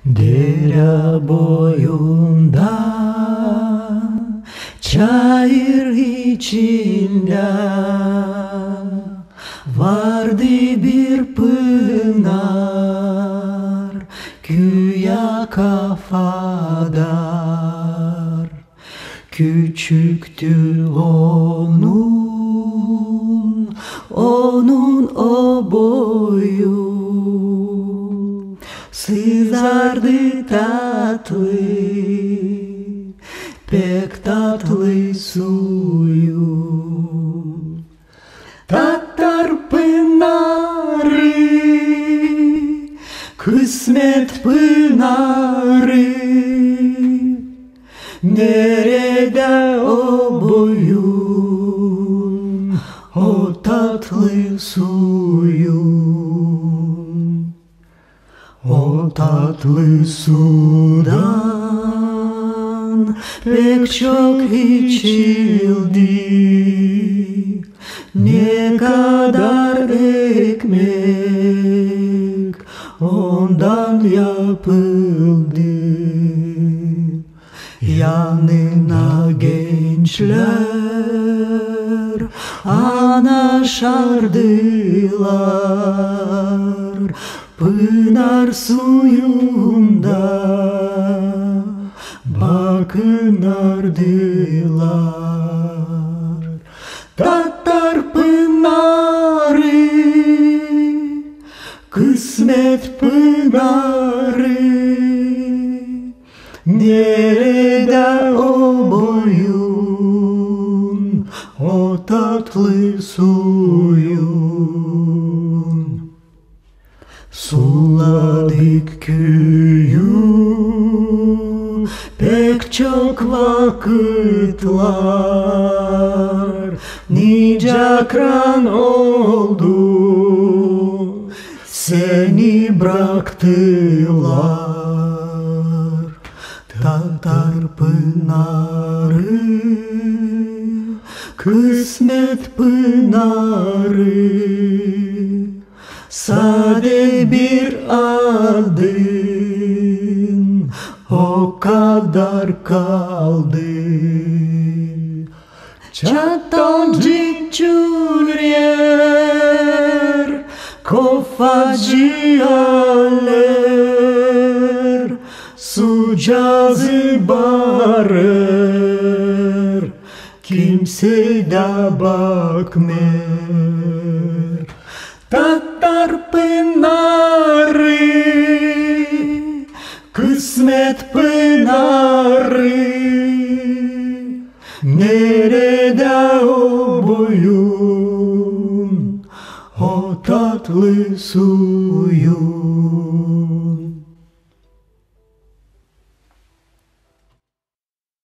Dere boyunda, çayır içinde vardı bir pınar, güya kafadar. Küçüktü onun o boyu, sızardı tatlı, pek tatlı suyu. Tatar pınarı, kısmet pınarı, nerede o boyun, o tatlı suyun? O tatlı sudan pek çok içildi, ne kadar ekmek ondan yapıldı. Yanına gençler anaşardılar, pınar suyunda bakınardılar. Tatar pınarı, kısmet pınarı, nerede o boyun, o tatlı suyun? Suladık köyü pek çok vakitler, nice akran oldu, seni bıraktılar. Tatar pınarı, kısmet pınarı, sade bir adın o kadar kaldı. Çatalcı çürüyer, kofacı aller, sucazı bağırır, kimse de bakmıyor. Tatar pınarı, kısmet pınarı, nerede o boyun, o tatlı suyun?